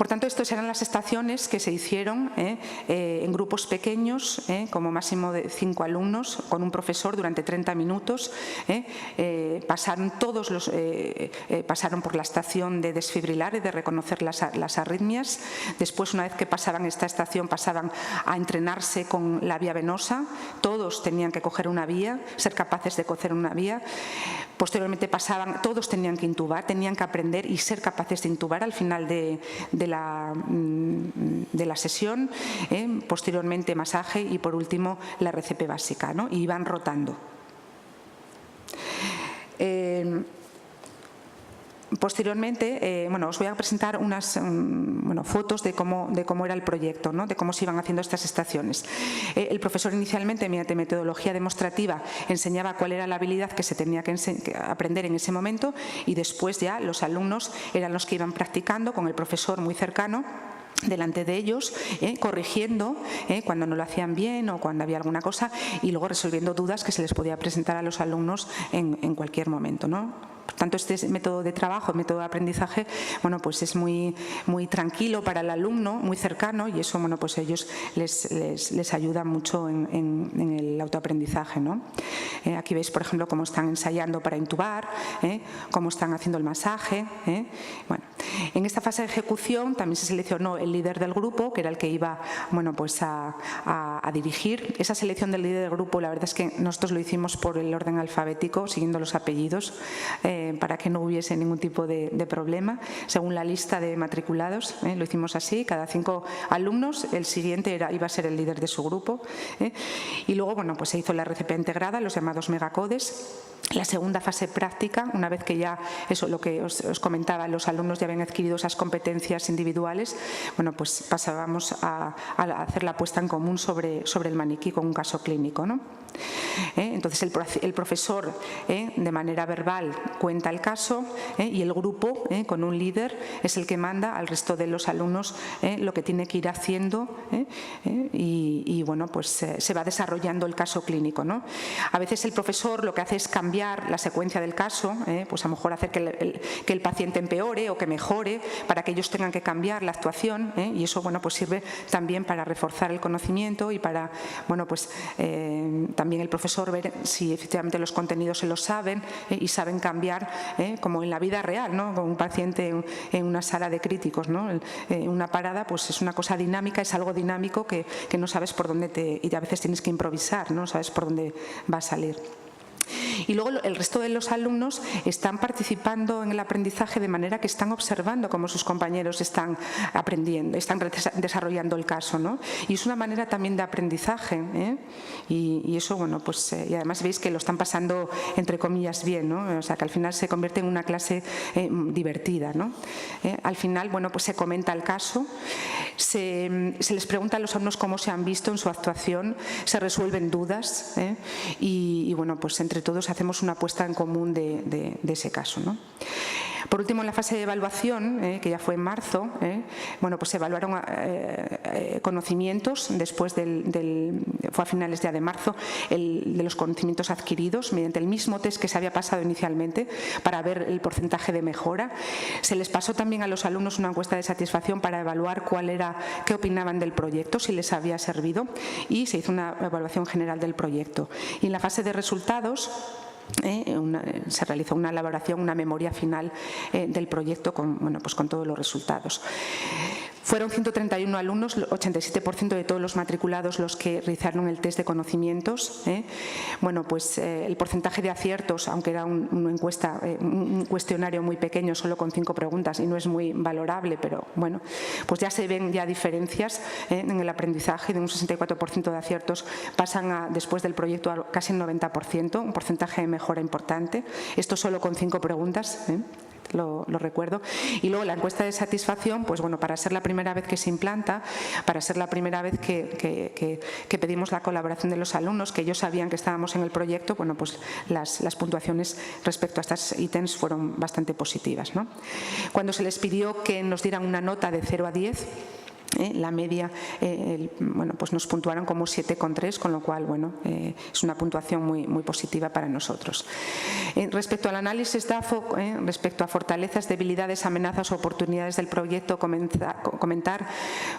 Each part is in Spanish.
Por tanto, estas eran las estaciones que se hicieron en grupos pequeños, como máximo de 5 alumnos, con un profesor durante 30 minutos. Pasaron pasaron por la estación de desfibrilar y de reconocer las arritmias. Después, una vez que pasaban esta estación, pasaban a entrenarse con la vía venosa. Todos tenían que coger una vía, ser capaces de coger una vía. Posteriormente todos tenían que intubar, tenían que aprender y ser capaces de intubar al final de la sesión. Posteriormente masaje y por último la RCP básica, ¿no? Y iban rotando. Posteriormente, os voy a presentar unas fotos de cómo era el proyecto, ¿no? De cómo se iban haciendo estas estaciones. El profesor inicialmente, mediante metodología demostrativa, enseñaba cuál era la habilidad que se tenía que aprender en ese momento, y después ya los alumnos eran los que iban practicando con el profesor muy cercano delante de ellos, corrigiendo cuando no lo hacían bien o cuando había alguna cosa, y luego resolviendo dudas que se les podía presentar a los alumnos en cualquier momento, ¿no? Por tanto, este método de trabajo, método de aprendizaje, pues es muy tranquilo para el alumno, muy cercano, y eso, pues a ellos les ayuda mucho en el autoaprendizaje, ¿no? Aquí veis, por ejemplo, cómo están ensayando para intubar, cómo están haciendo el masaje. Bueno, en esta fase de ejecución también se seleccionó el líder del grupo, que era el que iba, pues a dirigir. Esa selección del líder del grupo, la verdad es que nosotros lo hicimos por el orden alfabético, siguiendo los apellidos, para que no hubiese ningún tipo de problema, según la lista de matriculados. Lo hicimos así, cada 5 alumnos, el siguiente iba a ser el líder de su grupo. Y luego, pues se hizo la RCP integrada, los llamados megacodes. La segunda fase práctica, una vez que ya, eso lo que os comentaba, los alumnos ya habían adquirido esas competencias individuales, pues pasábamos a hacer la puesta en común sobre el maniquí con un caso clínico, ¿no? Entonces el profesor de manera verbal cuenta el caso, y el grupo con un líder es el que manda al resto de los alumnos lo que tiene que ir haciendo, y pues se va desarrollando el caso clínico, ¿no? A veces el profesor lo que hace es cambiar la secuencia del caso, pues a lo mejor hacer que el paciente empeore o que mejore, para que ellos tengan que cambiar la actuación, y eso pues sirve también para reforzar el conocimiento y para pues también el profesor ver si efectivamente los contenidos se los saben, y saben cambiar, como en la vida real, ¿no? Con un paciente en una sala de críticos, ¿no? Una parada pues es una cosa dinámica, es algo dinámico que no sabes por dónde y a veces tienes que improvisar, no sabes por dónde va a salir. Y luego el resto de los alumnos están participando en el aprendizaje de manera que están observando cómo sus compañeros están aprendiendo, están desarrollando el caso, ¿no? Y es una manera también de aprendizaje, y eso, pues y además veis que lo están pasando entre comillas bien, ¿no? O sea, que al final se convierte en una clase divertida, ¿no? Al final, pues se comenta el caso, se les pregunta a los alumnos cómo se han visto en su actuación, se resuelven dudas, y pues entre todos hacemos una puesta en común de ese caso, ¿no? Por último, en la fase de evaluación, que ya fue en marzo, pues se evaluaron conocimientos después fue a finales ya de marzo, de los conocimientos adquiridos mediante el mismo test que se había pasado inicialmente para ver el porcentaje de mejora. Se les pasó también a los alumnos una encuesta de satisfacción para evaluar qué opinaban del proyecto, si les había servido, y se hizo una evaluación general del proyecto. Y en la fase de resultados se realizó una elaboración, una memoria final del proyecto pues con todos los resultados. Fueron 131 alumnos, 87% de todos los matriculados los que realizaron el test de conocimientos. Pues el porcentaje de aciertos, aunque era una encuesta, un cuestionario muy pequeño, solo con 5 preguntas, y no es muy valorable, pero pues ya se ven diferencias en el aprendizaje. De un 64% de aciertos pasan después del proyecto a casi el 90%, un porcentaje de mejora importante. Esto solo con 5 preguntas. Lo recuerdo. Y luego la encuesta de satisfacción, pues para ser la primera vez que se implanta, para ser la primera vez que pedimos la colaboración de los alumnos, que ellos sabían que estábamos en el proyecto, pues las puntuaciones respecto a estas ítems fueron bastante positivas, ¿no? Cuando se les pidió que nos dieran una nota de 0 a 10, La media, bueno, pues nos puntuaron como 7,3, con lo cual, bueno, es una puntuación muy positiva para nosotros. Respecto al análisis DAFO, respecto a fortalezas, debilidades, amenazas o oportunidades del proyecto, comentar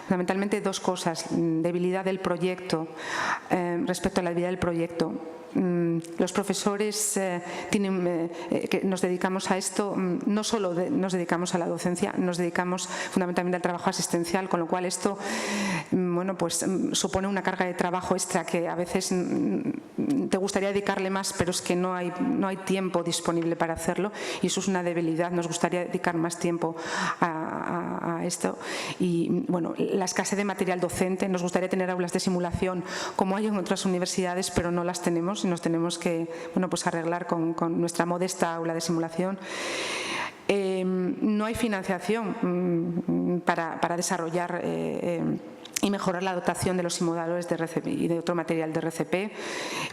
fundamentalmente dos cosas. Debilidad del proyecto, respecto a la debilidad del proyecto. Los profesores que nos dedicamos a esto, no solo nos dedicamos a la docencia, nos dedicamos fundamentalmente al trabajo asistencial, con lo cual esto, bueno, pues supone una carga de trabajo extra que a veces te gustaría dedicarle más, pero es que no hay tiempo disponible para hacerlo, y eso es una debilidad. Nos gustaría dedicar más tiempo a esto. Y bueno, la escasez de material docente. Nos gustaría tener aulas de simulación como hay en otras universidades, pero no las tenemos y nos tenemos que, bueno, pues arreglar con nuestra modesta aula de simulación. No hay financiación para desarrollar y mejorar la dotación de los simuladores de RCP y de otro material de RCP.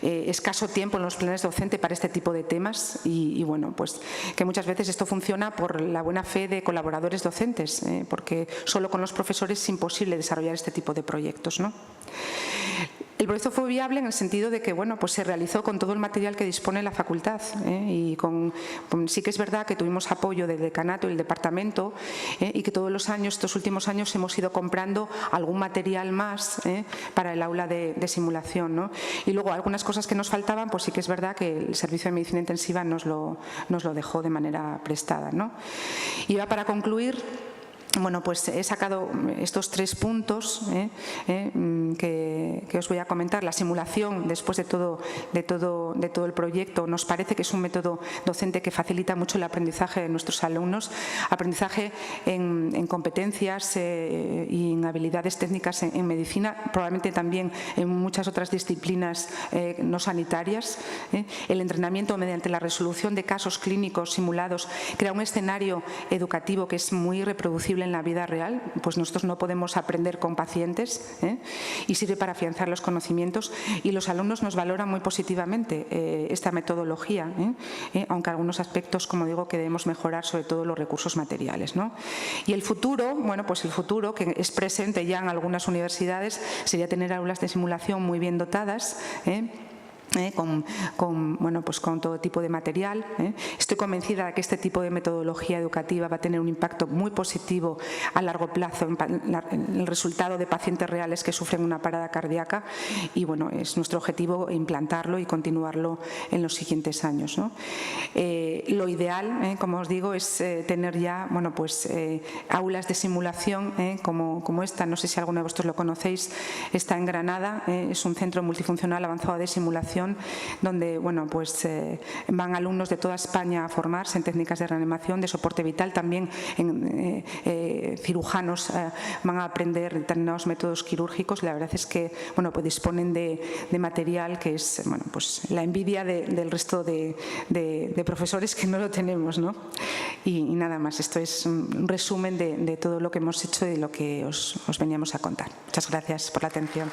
Escaso tiempo en los planes docentes para este tipo de temas y bueno, pues que muchas veces esto funciona por la buena fe de colaboradores docentes, porque solo con los profesores es imposible desarrollar este tipo de proyectos, ¿no? El proyecto fue viable en el sentido de que, bueno, pues se realizó con todo el material que dispone la facultad, y sí que es verdad que tuvimos apoyo del decanato y el departamento, y que todos los años, estos últimos años, hemos ido comprando algún material más para el aula de simulación, ¿no? Y luego algunas cosas que nos faltaban, pues sí que es verdad que el servicio de medicina intensiva nos lo dejó de manera prestada, ¿no? Y ya para concluir, bueno, pues he sacado estos 3 puntos que os voy a comentar. La simulación, después de todo el proyecto, nos parece que es un método docente que facilita mucho el aprendizaje de nuestros alumnos, aprendizaje en competencias y en habilidades técnicas en medicina, probablemente también en muchas otras disciplinas no sanitarias. El entrenamiento mediante la resolución de casos clínicos simulados crea un escenario educativo que es muy reproducible en la vida real, pues nosotros no podemos aprender con pacientes, y sirve para afianzar los conocimientos, y los alumnos nos valoran muy positivamente esta metodología, aunque algunos aspectos, como digo, que debemos mejorar, sobre todo los recursos materiales, ¿no? Y el futuro, bueno, pues el futuro que es presente ya en algunas universidades sería tener aulas de simulación muy bien dotadas, bueno, pues con todo tipo de material. Estoy convencida de que este tipo de metodología educativa va a tener un impacto muy positivo a largo plazo en el resultado de pacientes reales que sufren una parada cardíaca, y bueno, es nuestro objetivo implantarlo y continuarlo en los siguientes años, ¿no? Lo ideal, como os digo, es tener ya, bueno, pues aulas de simulación como esta. No sé si alguno de vosotros lo conocéis, está en Granada, es un centro multifuncional avanzado de simulación donde, bueno, pues van alumnos de toda España a formarse en técnicas de reanimación, de soporte vital, también cirujanos van a aprender determinados métodos quirúrgicos. La verdad es que, bueno, pues disponen de material que es, bueno, pues la envidia del resto de profesores que no lo tenemos, ¿no? Y nada más, esto es un resumen de todo lo que hemos hecho y de lo que os veníamos a contar. Muchas gracias por la atención.